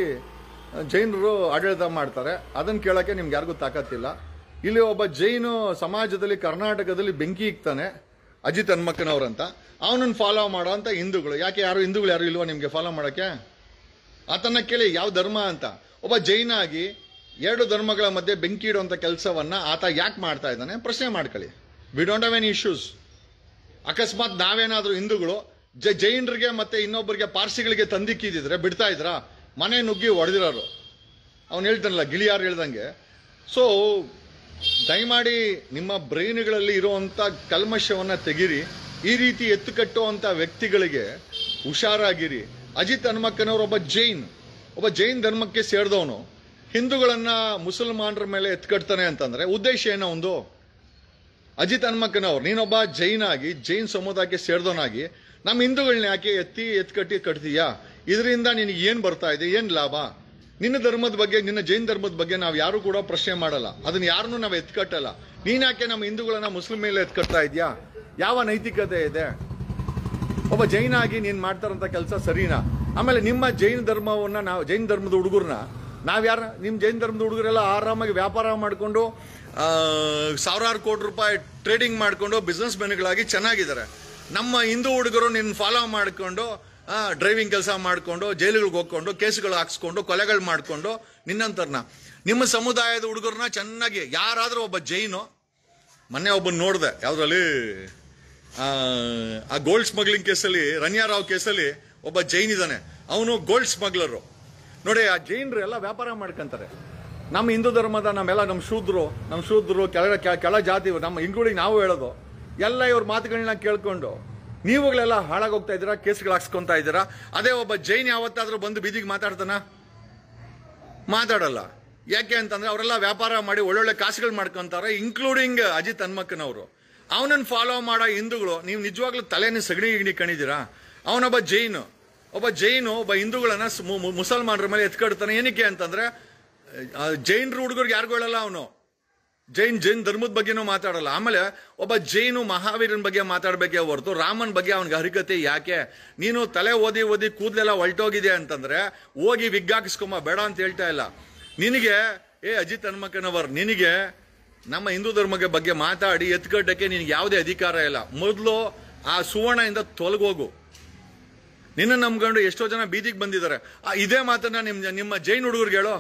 ಜೈನರು ಆಡಳಿತ ಮಾಡ್ತಾರೆ. ಅದನ್ನು ಕೇಳೋಕ್ಕೆ ನಿಮ್ಗೆ ಯಾರಿಗೂ ತಾಕತ್ತಿಲ್ಲ. ಇಲ್ಲಿ ಒಬ್ಬ ಜೈನು ಸಮಾಜದಲ್ಲಿ ಕರ್ನಾಟಕದಲ್ಲಿ ಬೆಂಕಿ ಇಕ್ತಾನೆ, ಅಜಿತ್ ಹನುಮಕ್ಕನವ್ರಂತ. ಅವನನ್ನು ಫಾಲೋ ಮಾಡೋ ಅಂತ ಹಿಂದೂಗಳು. ಯಾಕೆ ಹಿಂದೂಗಳು ಯಾರು ಇಲ್ವಾ ನಿಮಗೆ ಫಾಲೋ ಮಾಡೋಕ್ಕೆ? ಆತನ್ನ ಕೇಳಿ ಯಾವ ಧರ್ಮ ಅಂತ. ಒಬ್ಬ ಜೈನ ಆಗಿ 2 ಧರ್ಮಗಳ ಮಧ್ಯೆ ಬೆಂಕಿ ಇಡುವಂಥ ಕೆಲಸವನ್ನ ಆತ ಯಾಕೆ ಮಾಡ್ತಾ ಇದ್ದಾನೆ ಪ್ರಶ್ನೆ ಮಾಡ್ಕೊಳ್ಳಿ. We don't have any issues. ಅಕಸ್ಮಾತ್ ನಾವೇನಾದ್ರೂ ಹಿಂದೂಗಳು ಜೈನರಿಗೆ ಮತ್ತೆ ಇನ್ನೊಬ್ಬರಿಗೆ ಪಾರ್ಸಿಗಳಿಗೆ ತಂದಿಕ್ಕಿದ್ರೆ ಬಿಡ್ತಾ ಇದ್ರ? ಮನೆ ನುಗ್ಗಿ ಹೊಡೆದಿರೋರು. ಅವ್ನು ಹೇಳ್ತಾನಲ್ಲ, ಗಿಳಿಯಾರು ಹೇಳ್ದಂಗೆ. ಸೊ ದಯಮಾಡಿ ನಿಮ್ಮ ಬ್ರೈನ್ಗಳಲ್ಲಿ ಇರುವಂತ ಕಲ್ಮಶವನ್ನ ತೆಗಿರಿ. ಈ ರೀತಿ ಎತ್ತು ಕಟ್ಟುವಂತ ವ್ಯಕ್ತಿಗಳಿಗೆ ಹುಷಾರಾಗಿರಿ. ಅಜಿತ್ ಹನುಮಕ್ಕನವರು ಒಬ್ಬ ಜೈನ್ ಧರ್ಮಕ್ಕೆ ಸೇರಿದವನು ಹಿಂದೂಗಳನ್ನ ಮುಸಲ್ಮಾನರ ಮೇಲೆ ಎತ್ಕಟ್ತಾನೆ ಅಂತಂದ್ರೆ ಉದ್ದೇಶ ಏನೋ ಒಂದು. ಅಜಿತ್ ಹನುಮಕ್ಕನವ್ರು, ನೀನೊಬ್ಬ ಜೈನ್ ಸಮುದಾಯಕ್ಕೆ ಸೇರಿದವನಾಗಿ ನಮ್ಮ ಹಿಂದೂಗಳನ್ನ ಯಾಕೆ ಎತ್ಕಟ್ಟಿ ಕಟ್ತೀಯಾ? ಇದರಿಂದ ನಿನಗೆ ಏನ್ ಬರ್ತಾ ಇದೆ, ಏನ್ ಲಾಭ? ನಿನ್ನ ಧರ್ಮದ ಬಗ್ಗೆ, ನಿನ್ನ ಜೈನ್ ಧರ್ಮದ ಬಗ್ಗೆ ನಾವು ಯಾರು ಕೂಡ ಪ್ರಶ್ನೆ ಮಾಡಲ್ಲ. ಅದನ್ನ ಯಾರನ್ನೂ ನಾವು ಎತ್ಕಟ್ಟಲ್ಲ. ನೀನ್ ಯಾಕೆ ನಮ್ಮ ಹಿಂದೂಗಳನ್ನ ಮುಸ್ಲಿಂ ಮೇಲೆ ಎತ್ಕಟ್ತಾ ಇದೆಯಾ? ಯಾವ ನೈತಿಕತೆ ಇದೆ? ಒಬ್ಬ ಜೈನ ಆಗಿ ನೀನ್ ಮಾಡ್ತಾರಂತ ಕೆಲಸ ಸರಿನಾ? ಆಮೇಲೆ ನಿಮ್ಮ ಜೈನ ಧರ್ಮದ ಹುಡುಗರನ್ನ ನಾವ್ಯಾರ? ನಿಮ್ ಜೈನ ಧರ್ಮದ ಹುಡುಗರೆಲ್ಲ ಆರಾಮಾಗಿ ವ್ಯಾಪಾರ ಮಾಡ್ಕೊಂಡು ಸಾವಿರಾರು ಕೋಟಿ ರೂಪಾಯಿ ಟ್ರೇಡಿಂಗ್ ಮಾಡ್ಕೊಂಡು ಬಿಸ್ನೆಸ್ ಮೆನ್ಗಳಾಗಿ ಚೆನ್ನಾಗಿದ್ದಾರೆ. ನಮ್ಮ ಹಿಂದೂ ಹುಡುಗರು ನಿನ್ನ ಫಾಲೋ ಮಾಡ್ಕೊಂಡು ಡ್ರೈವಿಂಗ್ ಕೆಲಸ ಮಾಡ್ಕೊಂಡು ಜೈಲುಗಳಿಗೆ ಹೋಗ್ಕೊಂಡು ಕೇಸುಗಳು ಹಾಕ್ಸ್ಕೊಂಡು ಕೊಲೆಗಳು ಮಾಡ್ಕೊಂಡು ನಿನ್ನಂತರ್ನ ನಿಮ್ಮ ಸಮುದಾಯದ ಹುಡುಗರನ್ನ ಚೆನ್ನಾಗಿ ಯಾರಾದ್ರೂ ಒಬ್ಬ ಜೈನು, ಮೊನ್ನೆ ಒಬ್ಬನ್ ನೋಡಿದೆ ಯಾವ್ದ್ರಲ್ಲಿ, ಆ ಗೋಲ್ಡ್ ಸ್ಮಗ್ಲಿಂಗ್ ಕೇಸಲ್ಲಿ, ರನ್ಯಾರಾವ್ ಕೇಸಲ್ಲಿ ಒಬ್ಬ ಜೈನ್ ಇದ್ದಾನೆ. ಅವನು ಗೋಲ್ಡ್ ಸ್ಮಗ್ಲರು. ನೋಡಿ, ಆ ಜೈನರು ಎಲ್ಲ ವ್ಯಾಪಾರ ಮಾಡ್ಕೊಂತಾರೆ. ನಮ್ಮ ಹಿಂದೂ ಧರ್ಮದ ನಮ್ಮ ಶೂದ್ರರು ಕೆಳ ಜಾತಿ, ನಮ್ಮ ಹಿಂಗುಳಿಗೆ ನಾವು ಹೇಳೋದು ಎಲ್ಲ ಇವ್ರ ಮಾತುಗಳನ್ನ ಕೇಳ್ಕೊಂಡು ನೀವುಗಳೆಲ್ಲ ಹಾಳಾಗೋಗ್ತಾ ಇದ್ದೀರಾ, ಕೇಸ್ಗಳು ಹಾಕ್ಸ್ಕೊಂತ ಇದ್ದೀರಾ. ಅದೇ ಒಬ್ಬ ಜೈನ್ ಯಾವತ್ತಾದ್ರೂ ಬಂದು ಬೀದಿಗೆ ಮಾತಾಡಲ್ಲ. ಯಾಕೆ ಅಂತಂದ್ರೆ ಅವರೆಲ್ಲ ವ್ಯಾಪಾರ ಮಾಡಿ ಒಳ್ಳೊಳ್ಳೆ ಕಾಸುಗಳು ಮಾಡ್ಕೊಂತಾರೆ, ಇನ್ಕ್ಲೂಡಿಂಗ್ ಅಜಿತ್ ಹನುಮಕ್ಕನವರು. ಅವನನ್ನು ಫಾಲೋ ಮಾಡೋ ಹಿಂದೂಗಳು ನೀವು ನಿಜವಾಗ್ಲೂ ತಲೆನ ಸಗಣಿ ಕಣಿದ್ದೀರಾ? ಅವನೊಬ್ಬ ಒಬ್ಬ ಹಿಂದೂಗಳನ್ನ ಮುಸಲ್ಮಾನರ ಮೇಲೆ ಎತ್ಕಡ್ತಾನೆ. ಏನಕ್ಕೆ ಅಂತಂದ್ರೆ ಜೈನ್ ಹುಡುಗರಿಗೆ ಯಾರಿಗೂ ಹೇಳಲ್ಲ ಅವನು. ಜೈನ್ ಧರ್ಮದ ಬಗ್ಗೆನೂ ಮಾತಾಡಲ್ಲ. ಆಮೇಲೆ ಒಬ್ಬ ಜೈನು ಮಹಾವೀರನ ಬಗ್ಗೆ ಮಾತಾಡ್ಬೇಕೇ ಹೊರತು ರಾಮನ್ ಬಗ್ಗೆ ಅವನಿಗೆ ಹರಿಕತೆ ಯಾಕೆ? ನೀನು ತಲೆ ಓದಿ ಕೂದಲೆಲ್ಲ ಹೊಲ್ಟೋಗಿದೆ ಅಂತಂದ್ರೆ ಹೋಗಿ ವಿಗ್ ಹಾಕಿಸ್ಕೊಂಬ, ಬೇಡ ಅಂತ ಹೇಳ್ತಾ ಇಲ್ಲ. ನಿನಗೆ ಅಜಿತ್ ಹನುಮಕ್ಕನವರ್, ನಿನಗೆ ನಮ್ಮ ಹಿಂದೂ ಧರ್ಮದ ಬಗ್ಗೆ ಮಾತಾಡಿ ಎತ್ಕಟ್ಟಕ್ಕೆ ನಿನಗೆ ಯಾವುದೇ ಅಧಿಕಾರ ಇಲ್ಲ. ಮೊದಲು ಆ ಸುವರ್ಣದಿಂದ ತೊಲಗೋಗು. ನಿನ್ನ ನಂಬ್ಕೊಂಡು ಎಷ್ಟೋ ಜನ ಬೀದಿಗೆ ಬಂದಿದ್ದಾರೆ. ಇದೇ ಮಾತನ್ನ ನಿಮ್ಮ ಜೈನ್ ಹುಡುಗರಿಗೆ ಹೇಳೋ.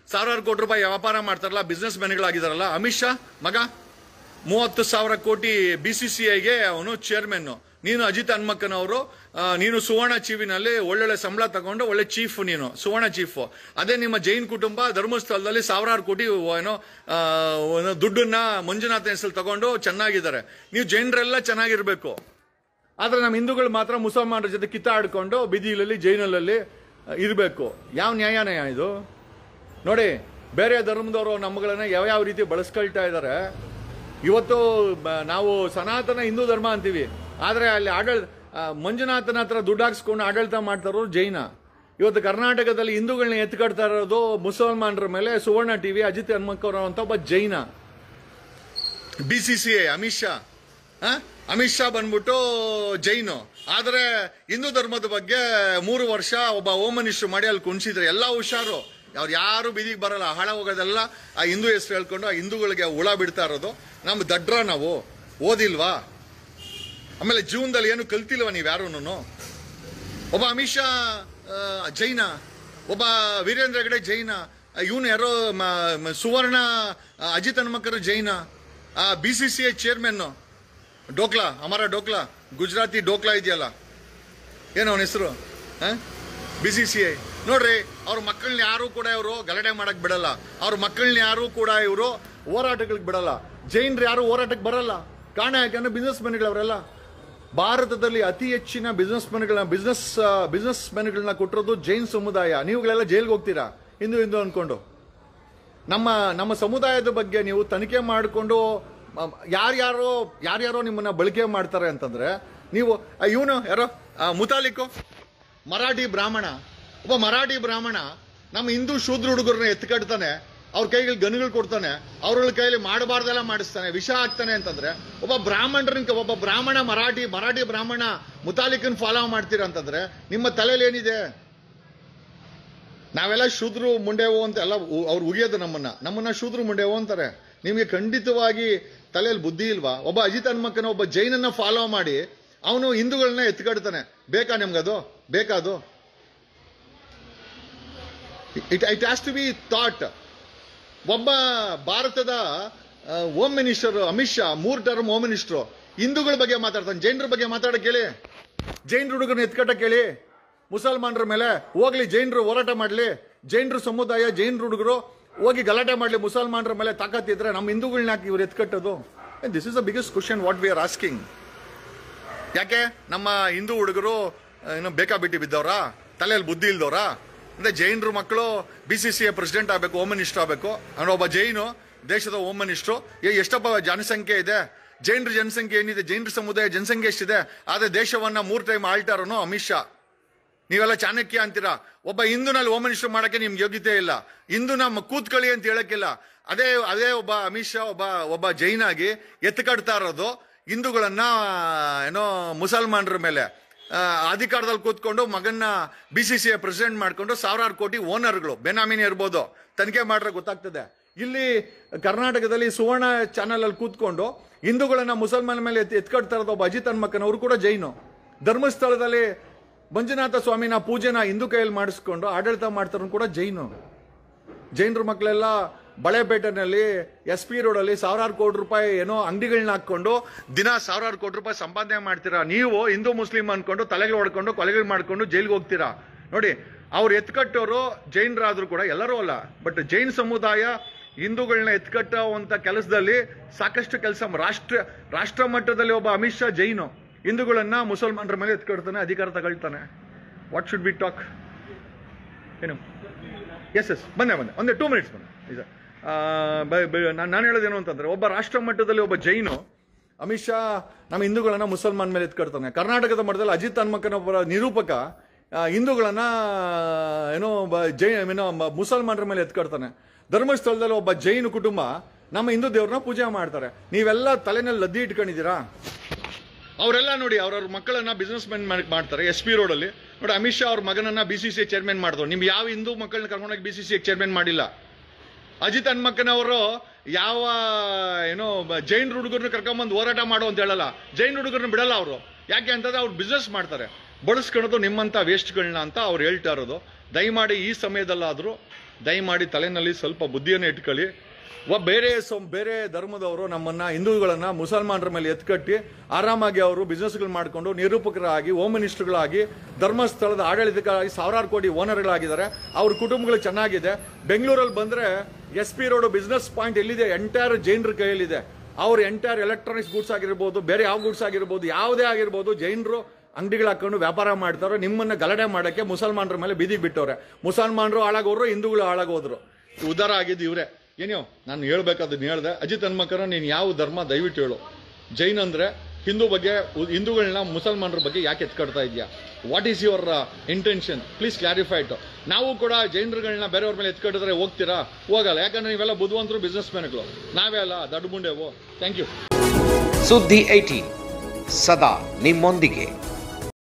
ಸಾವಿರಾರು ಕೋಟಿ ರೂಪಾಯಿ ವ್ಯಾಪಾರ ಮಾಡ್ತಾರಲ್ಲ, ಬಿಸ್ನೆಸ್ ಮೆನ್ಗಳಾಗಿದ್ದಾರಲ್ಲ. ಅಮಿತ್ ಶಾ ಮಗ 30,000 ಕೋಟಿ BCCIಗೆ ಅವನು ಚೇರ್ಮನ್. ನೀನು ಅಜಿತ್ ಹನುಮಕ್ಕನವರು, ನೀನು ಸುವರ್ಣ ಚೀವಿನಲ್ಲಿ ಒಳ್ಳೊಳ್ಳೆ ಸಂಬಳ ತಗೊಂಡು ಒಳ್ಳೆ ಚೀಫ್, ನೀನು ಸುವರ್ಣ ಚೀಫ್. ಅದೇ ನಿಮ್ಮ ಜೈನ್ ಕುಟುಂಬ ಧರ್ಮಸ್ಥಳದಲ್ಲಿ ಸಾವಿರಾರು ಕೋಟಿ ದುಡ್ಡನ್ನ ಮಂಜುನಾಥ ಹೆಸರು ತಗೊಂಡು ಚೆನ್ನಾಗಿದ್ದಾರೆ. ನೀವು ಜೈನರೆಲ್ಲ ಚೆನ್ನಾಗಿರ್ಬೇಕು. ಆದ್ರೆ ನಮ್ಮ ಹಿಂದೂಗಳು ಮಾತ್ರ ಮುಸಲ್ಮಾನರ ಜೊತೆ ಕಿತ್ತಾಡ್ಕೊಂಡು ಬೀದಿಲಲ್ಲಿ ಜೈನಲ್ಲಲ್ಲಿ ಇರಬೇಕು. ಯಾವ ನ್ಯಾಯ ಇದು? ನೋಡಿ, ಬೇರೆ ಧರ್ಮದವರು ನಮ್ಮಗಳನ್ನ ಯಾವ ರೀತಿ ಬಳಸ್ಕೊಳ್ತಾ ಇದ್ದಾರೆ. ಇವತ್ತು ನಾವು ಸನಾತನ ಹಿಂದೂ ಧರ್ಮ ಅಂತೀವಿ, ಆದ್ರೆ ಅಲ್ಲಿ ಮಂಜುನಾಥನ ಹತ್ರ ದುಡ್ಡು ಹಾಕ್ಸ್ಕೊಂಡು ಆಡಳಿತ ಮಾಡ್ತಾರೋ ಜೈನ. ಇವತ್ತು ಕರ್ನಾಟಕದಲ್ಲಿ ಹಿಂದೂಗಳನ್ನ ಎತ್ಕಡ್ತಾ ಇರೋದು ಮುಸಲ್ಮಾನರ ಮೇಲೆ ಸುವರ್ಣ ಟಿವಿ ಅಜಿತ್ ಹನುಮಕ್ಕನವರು ಅಂತ ಒಬ್ಬ ಜೈನ. BCCI ಅಮಿತ್ ಶಾ ಬಂದ್ಬಿಟ್ಟು ಜೈನು. ಆದ್ರೆ ಹಿಂದೂ ಧರ್ಮದ ಬಗ್ಗೆ 3 ವರ್ಷ ಒಬ್ಬ ಹೋಮ್ ಮಿನಿಸ್ಟರ್ ಮಾಡಿ ಅಲ್ಲಿ ಕುಣಿಸಿದ್ರೆ ಎಲ್ಲ ಹುಷಾರು. ಅವ್ರು ಯಾರು ಬೀದಿಗೆ ಬರಲ್ಲ. ಹಾಳ ಹೋಗೋದೆಲ್ಲ ಆ ಹಿಂದೂ ಹೆಸರು ಹೇಳ್ಕೊಂಡು ಆ ಹಿಂದೂಗಳಿಗೆ ಹುಳ ಬಿಡ್ತಾ ಇರೋದು. ನಮ್ಮ ದಡ್ರ ನಾವು ಓದಿಲ್ವಾ? ಆಮೇಲೆ ಜೀವನದಲ್ಲಿ ಏನು ಕಲ್ತಿಲ್ವಾ ನೀವು ಯಾರೂನು? ಒಬ್ಬ ಅಮಿತ್ ಶಾ ಜೈನ, ಒಬ್ಬ ವೀರೇಂದ್ರ ಹೆಗಡೆ ಜೈನ, ಇವನು ಯಾರೋ ಸುವರ್ಣ ಅಜಿತ್ ಹನುಮಕ್ಕರು ಜೈನ, BCCI ಚೇರ್ಮನ್ ಡೋಕ್ಲಾ, ಅಮರ ಡೋಕ್ಲಾ, ಗುಜರಾತಿ ಡೋಕ್ಲಾ ಇದೆಯಲ್ಲ, ಏನು ಅವನ ಹೆಸರು, BCCI. ನೋಡ್ರಿ, ಅವ್ರ ಮಕ್ಕಳನ್ನ ಯಾರು ಕೂಡ ಇವರು ಗಲಾಟೆ ಮಾಡಕ್ ಬಿಡಲ್ಲ. ಅವ್ರ ಮಕ್ಕಳನ್ನ ಯಾರು ಕೂಡ ಇವರು ಹೋರಾಟಗಳಿಗೆ ಬಿಡಲ್ಲ. ಜೈನರು ಯಾರು ಹೋರಾಟಕ್ಕೆ ಬರಲ್ಲ. ಕಾರಣ ಯಾಕಂದ್ರೆ ಬಿಸ್ನೆಸ್ ಮೆನ್ಗಳವರೆಲ್ಲ. ಭಾರತದಲ್ಲಿ ಅತಿ ಹೆಚ್ಚಿನ ಬಿಸ್ನೆಸ್ ಮೆನ್ಗಳನ್ನ ಕೊಟ್ಟಿರೋದು ಜೈನ್ ಸಮುದಾಯ. ನೀವುಗಳೆಲ್ಲ ಜೈಲ್ಗೆ ಹೋಗ್ತೀರಾ ಹಿಂದೂ ಅನ್ಕೊಂಡು. ನಮ್ಮ ಸಮುದಾಯದ ಬಗ್ಗೆ ನೀವು ತನಿಖೆ ಮಾಡಿಕೊಂಡು ಯಾರ್ಯಾರೋ ನಿಮ್ಮನ್ನ ಬಳಕೆ ಮಾಡ್ತಾರೆ ಅಂತಂದ್ರೆ ನೀವು ಇವನು ಯಾರೋ ಮುತಾಲಿಕು ಮರಾಠಿ ಬ್ರಾಹ್ಮಣ, ಒಬ್ಬ ಮರಾಠಿ ಬ್ರಾಹ್ಮಣ ನಮ್ಮ ಹಿಂದೂ ಶೂದ್ರ ಹುಡುಗರನ್ನ ಎತ್ಕಡ್ತಾನೆ. ಅವ್ರ ಕೈಗೆ ಗನ್ಗಳು ಕೊಡ್ತಾನೆ, ಅವ್ರ ಕೈಯಲ್ಲಿ ಮಾಡಬಾರ್ದೆಲ್ಲ ಮಾಡಿಸ್ತಾನೆ, ವಿಷ ಹಾಕ್ತಾನೆ ಅಂತಂದ್ರೆ ಒಬ್ಬ ಬ್ರಾಹ್ಮಣ ಮರಾಠಿ ಬ್ರಾಹ್ಮಣ ಮುತಾಲಿಕನ್ ಫಾಲೋ ಮಾಡ್ತೀರಾ ಅಂತಂದ್ರೆ ನಿಮ್ಮ ತಲೆಯಲ್ಲಿ ಏನಿದೆ? ನಾವೆಲ್ಲ ಶೂದ್ರು ಮುಂಡೆವು ಅಂತ ಎಲ್ಲ ಅವ್ರು ಉಗಿಯೋದು ನಮ್ಮನ್ನ ಶೂದ್ರು ಮುಂಡೆವು ಅಂತಾರೆ. ನಿಮಗೆ ಖಂಡಿತವಾಗಿ ತಲೆಯಲ್ಲಿ ಬುದ್ಧಿ ಇಲ್ವಾ? ಒಬ್ಬ ಅಜಿತ್ ಹನುಮಕ್ಕನ ಒಬ್ಬ ಜೈನನ್ನ ಫಾಲೋ ಮಾಡಿ ಅವನು ಹಿಂದೂಗಳನ್ನ ಎತ್ಕಡ್ತಾನೆ. ಬೇಕಾ ನಿಮ್ಗದು? ಬೇಕಾದು? It has to be thought. ಒಬ್ಬ ಭಾರತದ home minister Amit Shah 3 term home minister ಹಿಂದೂಗಳ ಬಗ್ಗೆ ಮಾತಾಡ್ತಾನೆ. ಜೈನರ ಬಗ್ಗೆ ಮಾತಾಡಕ್ ಹೇಳಿ, ಜೈನ್ ಹುಡುಗರನ್ನ ಎತ್ಕಟ್ಟಕ್ಕೆ ಹೇಳಿ, ಮುಸಲ್ಮಾನರ ಮೇಲೆ ಹೋಗ್ಲಿ, ಜೈನರು ಹೋರಾಟ ಮಾಡ್ಲಿ, ಜೈನರು ಸಮುದಾಯ ಜೈನ್ ಹುಡುಗರು ಹೋಗಿ ಗಲಾಟೆ ಮಾಡ್ಲಿ, ಮುಸಲ್ಮಾನರ ಮೇಲೆ ತಾಕತ್ತಿದ್ರೆ ನಮ್ಮ ಹಿಂದೂಗಳನ್ನ ಯಾಕೆ ಇವ್ರು ಎತ್ಕಟ್ಟೋದು? This is the biggest question what we are asking. ಯಾಕೆ ನಮ್ಮ ಹಿಂದೂ ಹುಡುಗರು ಏನೋ ಬೇಕಾಬಿಟ್ಟಿ ಬಿದ್ದವ್ರಾ? ತಲೆಯಲ್ಲಿ ಬುದ್ಧಿ ಇಲ್ದವ್ರಾ? ಅಂದ್ರೆ ಜೈನರು ಮಕ್ಕಳು BCCI ಪ್ರೆಸಿಡೆಂಟ್ ಆಗಬೇಕು, ಹೋಮ್ ಮಿನಿಸ್ಟರ್ ಆಗಬೇಕು ಅಂದ್ರೆ ಒಬ್ಬ ಜೈನು ದೇಶದ ಹೋಮ್ ಮಿನಿಸ್ಟ್ರು. ಎಷ್ಟಪ್ಪ ಜನಸಂಖ್ಯೆ ಇದೆ? ಜೈನರ ಜನಸಂಖ್ಯೆ ಏನಿದೆ? ಜೈನರ ಸಮುದಾಯ ಜನಸಂಖ್ಯೆ ಎಷ್ಟಿದೆ? ಆದ್ರೆ ದೇಶವನ್ನ 3 ಟೈಮ್ ಆಳ್ತಾರನು ಅಮಿತ್ ಶಾ. ನೀವೆಲ್ಲ ಚಾಣಕ್ಯ ಅಂತೀರಾ. ಒಬ್ಬ ಹಿಂದೂನಲ್ಲಿ ಹೋಮ್ ಮಿನಿಸ್ಟರ್ ಮಾಡಕ್ಕೆ ನಿಮ್ಗೆ ಯೋಗ್ಯತೆ ಇಲ್ಲ. ಹಿಂದೂನ ಕೂತ್ಕೊಳ್ಳಿ ಅಂತ ಹೇಳಕ್ಕಿಲ್ಲ. ಅದೇ ಒಬ್ಬ ಅಮಿತ್ ಶಾ ಒಬ್ಬ ಜೈನ್ ಆಗಿ ಎತ್ಕಡ್ತಾ ಇರೋದು ಹಿಂದೂಗಳನ್ನ ಏನೋ ಮುಸಲ್ಮಾನರ ಮೇಲೆ ಅಧಿಕಾರದಲ್ಲಿ ಕೂತ್ಕೊಂಡು ಮಗನ್ನ BCCI ಪ್ರೆಸಿಡೆಂಟ್ ಮಾಡ್ಕೊಂಡು 1000 ಕೋಟಿ ಓನರ್ಗಳು ಬೆನಾಮಿನಿ ಇರ್ಬೋದು, ತನಿಖೆ ಮಾಡ್ರೆ ಗೊತ್ತಾಗ್ತದೆ. ಇಲ್ಲಿ ಕರ್ನಾಟಕದಲ್ಲಿ ಸುವರ್ಣ ಚಾನೆಲ್ ಅಲ್ಲಿ ಕೂತ್ಕೊಂಡು ಹಿಂದೂಗಳನ್ನ ಮುಸಲ್ಮಾನ ಮೇಲೆ ಎತ್ಕಡ್ತಾ ಇರೋದು ಒಬ್ಬ ಅಜಿತ್ ಹನುಮಕ್ಕನವರು ಕೂಡ ಜೈನು. ಧರ್ಮಸ್ಥಳದಲ್ಲಿ ಮಂಜುನಾಥ ಸ್ವಾಮಿನ ಪೂಜೆನ ಹಿಂದೂ ಕೈಯಲ್ಲಿ ಮಾಡಿಸ್ಕೊಂಡು ಆಡಳಿತ ಮಾಡ್ತಾರ ಕೂಡ ಜೈನರ ಮಕ್ಕಳೆಲ್ಲ ಬಳೆಪೇಟೆನಲ್ಲಿ SP ರೋಡಲ್ಲಿ 1000 ಕೋಟಿ ರೂಪಾಯಿ ಏನೋ ಅಂಗಡಿಗಳನ್ನ ಹಾಕೊಂಡು ದಿನ 1000 ಕೋಟಿ ರೂಪಾಯಿ ಸಂಪಾದನೆ ಮಾಡ್ತೀರಾ. ನೀವು ಹಿಂದೂ ಮುಸ್ಲಿಂ ಅನ್ಕೊಂಡು ತಲೆಗಳು ಹೊಡ್ಕೊಂಡು ಕೊಲೆಗಳು ಮಾಡ್ಕೊಂಡು ಜೈಲ್ಗೆ ಹೋಗ್ತೀರಾ. ನೋಡಿ, ಅವ್ರು ಎತ್ಕಟ್ಟೋರು ಜೈನರಾದ್ರೂ ಕೂಡ ಎಲ್ಲರೂ ಅಲ್ಲ, ಬಟ್ ಜೈನ್ ಸಮುದಾಯ ಹಿಂದೂಗಳನ್ನ ಎತ್ಕಟ್ಟುವಂತ ಕೆಲಸದಲ್ಲಿ ಸಾಕಷ್ಟು ಕೆಲಸ. ರಾಷ್ಟ್ರ ಮಟ್ಟದಲ್ಲಿ ಒಬ್ಬ ಅಮಿತ್ ಶಾ ಜೈನು ಹಿಂದೂಗಳನ್ನ ಮುಸಲ್ಮಾನರ ಮೇಲೆ ಎತ್ಕಡ್ತಾನೆ, ಅಧಿಕಾರ ತಗೊಳ್ತಾನೆ. What should be talk? ಏನು? ಎಸ್ ಬನ್ನಿ ಒಂದೇ 2 ಮಿನಿಟ್ಸ್ ಬನ್ನಿ. ನಾನು ಹೇಳೋದೇನು ಅಂತಂದ್ರೆ, ಒಬ್ಬ ರಾಷ್ಟ್ರ ಮಟ್ಟದಲ್ಲಿ ಒಬ್ಬ ಜೈನು ಅಮಿತ್ ಶಾ ನಮ್ಮ ಹಿಂದೂಗಳನ್ನ ಮುಸಲ್ಮಾನ ಮೇಲೆ ಎತ್ಕಡ್ತಾನೆ. ಕರ್ನಾಟಕದ ಮಟ್ಟದಲ್ಲಿ ಅಜಿತ್ ಹನುಮಕ್ಕನ ಒಬ್ಬ ನಿರೂಪಕ ಹಿಂದೂಗಳನ್ನ ಮುಸಲ್ಮಾನರ ಮೇಲೆ ಎತ್ಕಡ್ತಾನೆ. ಧರ್ಮಸ್ಥಳದಲ್ಲಿ ಒಬ್ಬ ಜೈನ ಕುಟುಂಬ ನಮ್ಮ ಹಿಂದೂ ದೇವ್ರನ್ನ ಪೂಜೆ ಮಾಡ್ತಾರೆ. ನೀವೆಲ್ಲ ತಲೆನಲ್ಲಿ ಲದ್ದಿ ಇಟ್ಕೊಂಡಿದ್ದೀರಾ? ಅವರೆಲ್ಲ ನೋಡಿ ಅವ್ರವ್ರ ಮಕ್ಕಳನ್ನ ಬಿಸ್ನೆಸ್ ಮ್ಯಾನ್ ಮಾಡ್ತಾರೆ. SP ರೋಡಲ್ಲಿ ನೋಡಿ, ಅಮಿತ್ ಶಾ ಅವ್ರ ಮಗನನ್ನ BCCI ಚೇರ್ಮನ್ ಮಾಡಿದ್ರು. ನಿಮ್ಗೆ ಯಾವ ಹಿಂದೂ ಮಕ್ಕಳನ್ನ ಕರ್ಕೊಂಡೋಗಿ BCCI ಚೇರ್ಮನ್ ಮಾಡಿಲ್ಲ. ಅಜಿತ್ ಹನುಮಕ್ಕನವರು ಯಾವ ಜೈನ್ ಹುಡುಗರನ್ನ ಕರ್ಕೊಂಬಂದು ಹೋರಾಟ ಮಾಡು ಅಂತ ಹೇಳಲ್ಲ, ಜೈನ್ ಹುಡುಗರನ್ನ ಬಿಡಲ್ಲ ಅವರು. ಯಾಕೆ ಅಂತಂದ್ರೆ ಅವ್ರು ಬಿಸ್ನೆಸ್ ಮಾಡ್ತಾರೆ, ಬಳಸ್ಕೊಳ್ಳೋದು ನಿಮ್ಮಂತ ವೇಸ್ಟ್ಗಳನ್ನ ಅಂತ ಅವ್ರು ಹೇಳ್ತಾ ಇರೋದು. ದಯಮಾಡಿ ಈ ಸಮಯದಲ್ಲಾದ್ರೂ ದಯಮಾಡಿ ತಲೆನಲ್ಲಿ ಸ್ವಲ್ಪ ಬುದ್ಧಿಯನ್ನು ಇಟ್ಕೊಳ್ಳಿ. ಬೇರೆ ಧರ್ಮದವರು ನಮ್ಮನ್ನ ಹಿಂದೂಗಳನ್ನ ಮುಸಲ್ಮಾನರ ಮೇಲೆ ಎತ್ಕಟ್ಟಿ ಆರಾಮಾಗಿ ಅವರು ಬಿಸ್ನೆಸ್ಗಳು ಮಾಡಿಕೊಂಡು ನಿರೂಪಕರಾಗಿ ಹೋಮ್ ಮಿನಿಸ್ಟರ್ಗಳಾಗಿ ಧರ್ಮಸ್ಥಳದ ಆಡಳಿತಕ್ಕಾಗಿ 1000 ಕೋಟಿ ಓನರ್ಗಳಾಗಿದ್ದಾರೆ. ಅವ್ರ ಕುಟುಂಬಗಳು ಚೆನ್ನಾಗಿದೆ. ಬೆಂಗಳೂರಲ್ಲಿ ಬಂದ್ರೆ SP ರೋಡ್ ಬಿಸ್ನೆಸ್ ಪಾಯಿಂಟ್ ಎಲ್ಲಿದೆ? ಎಂಟೈರ್ ಜೈನರ ಕೈಯಲ್ಲಿದೆ. ಅವ್ರ ಎಂಟೈರ್ ಎಲೆಕ್ಟ್ರಾನಿಕ್ಸ್ ಗೂಡ್ಸ್ ಆಗಿರ್ಬೋದು, ಬೇರೆ ಯಾವ ಗೂಡ್ಸ್ ಆಗಿರ್ಬೋದು, ಯಾವುದೇ ಆಗಿರ್ಬೋದು, ಜೈನರು ಅಂಗಡಿಗಳು ಹಾಕೊಂಡು ವ್ಯಾಪಾರ ಮಾಡ್ತಾರೋ. ನಿಮ್ಮನ್ನ ಗಲಾಟೆ ಮಾಡಕ್ಕೆ ಮುಸಲ್ಮಾನರ ಮೇಲೆ ಬೀದಿಗೆ ಬಿಟ್ಟವ್ರೆ. ಮುಸಲ್ಮಾನರು ಹಾಳಾಗೋರು, ಹಿಂದೂಗಳು ಹಾಳಾಗೋದ್ರು. ಉದಾರ ಆಗಿದ್ದು ಇವ್ರೆ. ಏನೋ ನಾನು ಹೇಳ್ಬೇಕಾದನ್ನ ಹೇಳ್ದೆ. ಅಜಿತ್ ಹನುಮಕ್ಕನ ನೀನು ಯಾವ ಧರ್ಮ ದಯವಿಟ್ಟು ಹೇಳು. ಜೈನ್ ಅಂದ್ರೆ ಹಿಂದೂಗಳನ್ನ ಮುಸಲ್ಮಾನರ ಬಗ್ಗೆ ಯಾಕೆ ಎತ್ಕಡ್ತಾ ಇದೆಯಾ? What is your intention? Please clarify it. ನಾವು ಕೂಡ ಜೈನರುಗಳನ್ನ ಬೇರೆಯವ್ರ ಮೇಲೆ ಎತ್ಕಟ್ಟಿದ್ರೆ ಹೋಗ್ತೀರಾ? ಹೋಗಲ್ಲ. ಯಾಕಂದ್ರೆ ನೀವೆಲ್ಲ ಬುದ್ಧಿವಂತರು, ಬಿಸ್ನೆಸ್ ಮ್ಯಾನ್ಗಳು. ನಾವೇ ಅಲ್ಲ ದಡ್ಡ ಮುಂಡೆವು. Thank you. ಸುದ್ದಿ 18 ಸದಾ ನಿಮ್ಮೊಂದಿಗೆ.